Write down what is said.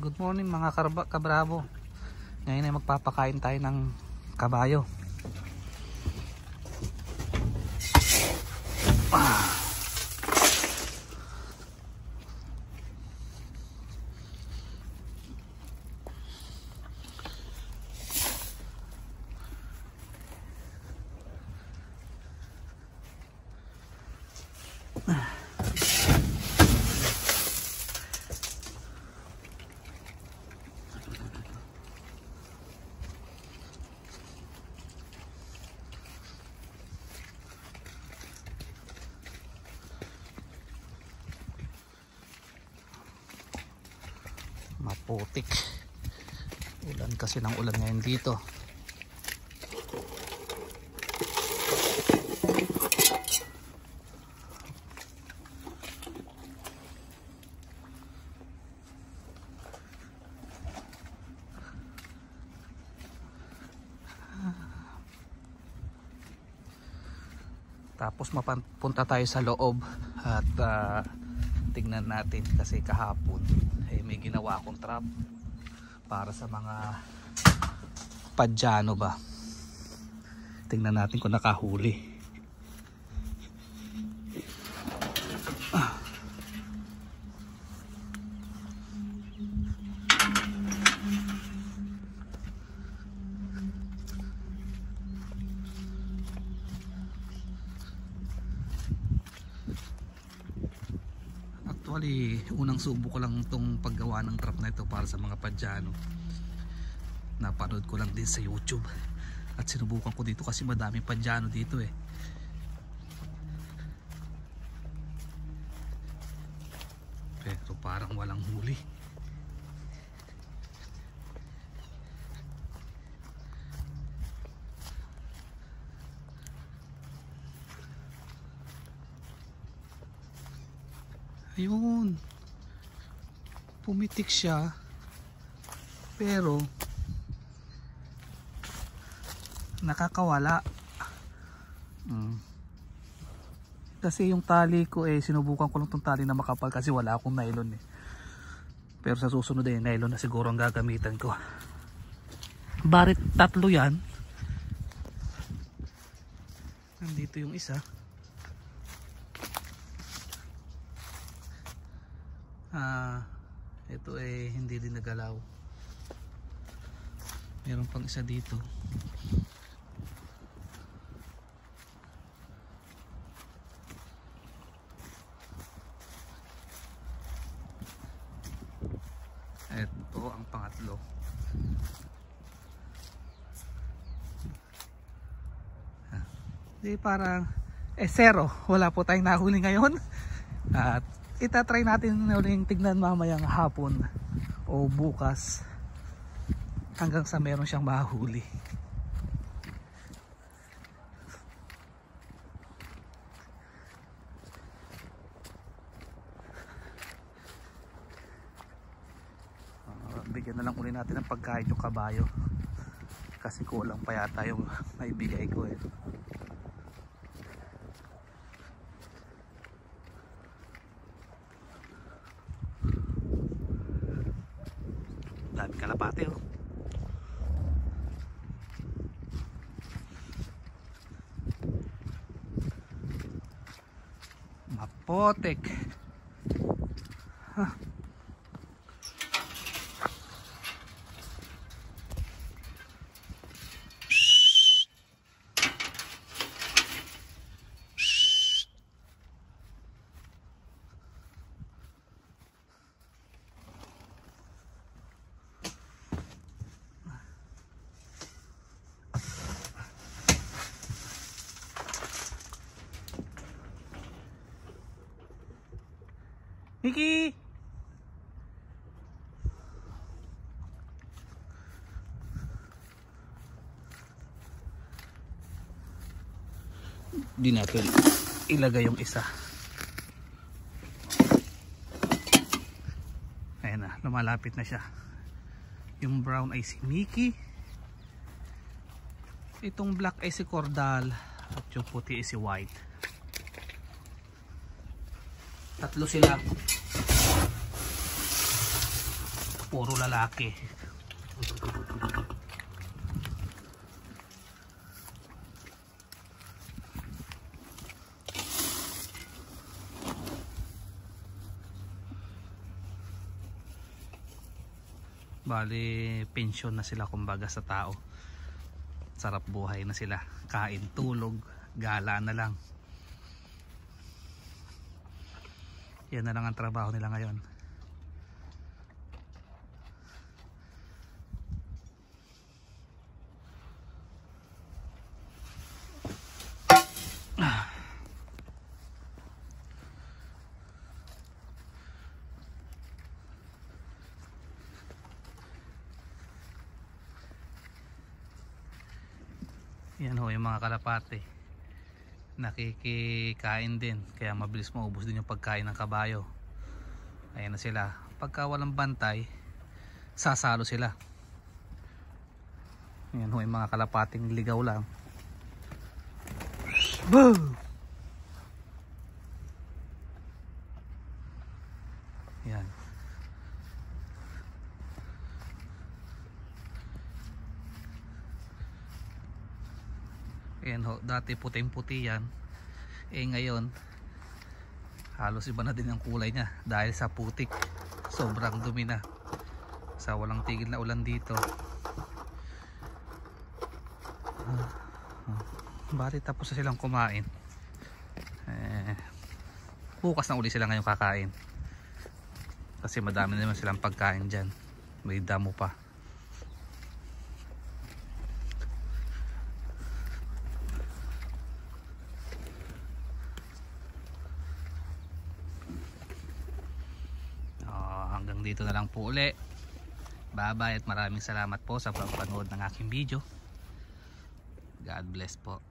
Good morning mga kabravo. Ngayon ay magpapakain tayo ng kabayo. Maputik. Ulan kasi ng ulan ngayon dito. Tapos mapunta tayo sa loob at tingnan natin kasi kahapon may ginawa akong trap para sa mga padyano ba. Tingnan natin kung nakahuli. Actually, unang subo ko lang itong paggawa ng trap na ito para sa mga padyano. Napanood ko lang din sa YouTube at sinubukan ko dito kasi madaming padyano dito eh. Pero parang walang huli. Ayun, pumitik siya pero nakakawala. Kasi yung tali ko sinubukan ko lang tong tali na makapal kasi wala akong nylon eh. Pero sa susunod nylon na siguro ang gagamitan ko. Barit tatlo yan. Nandito yung isa. Ito hindi din nagalaw. Meron pang isa dito. Ito ang pangatlo. Di parang zero. Wala po tayong nahuli ngayon. At itatry natin uling tignan mamayang hapon o bukas hanggang sa meron siyang mahuli. Bigyan na lang ulit natin ng pagkain yung kabayo kasi kulang pa yata yung naibigay ko eh. Dami kalapate oh. Mapotek. Mickey! Di natin ilagay yung isa. Ayan na, lumalapit na siya. Yung brown ay si Mickey. Itong black ay si Cordal. At yung puti ay si White. Tatlo sila. puro lalaki. Bali pensyon na sila kumbaga sa tao. Sarap buhay na sila, kain, tulog, gala na lang. Yan na lang ang trabaho nila ngayon. Yan ho yung mga kalapate, nakikikain din, kaya mabilis maubos din yung pagkain ng kabayo. Ayan na sila, pagka walang bantay sasalo sila. Yan ho yung mga kalapating ligaw lang. Boom! Yan. Ayan ho, dati puting-puti yan. Ngayon halos iba na din ang kulay niya dahil sa putik. Sobrang dumi na sa walang tigil na ulan dito. Bali tapos na silang kumain. Bukas na uli sila ngayon kakain. Kasi madami naman silang pagkain dyan. May damo pa. Hanggang dito na lang po uli. Bye bye at maraming salamat po sa pagpanood ng aking video. God bless po.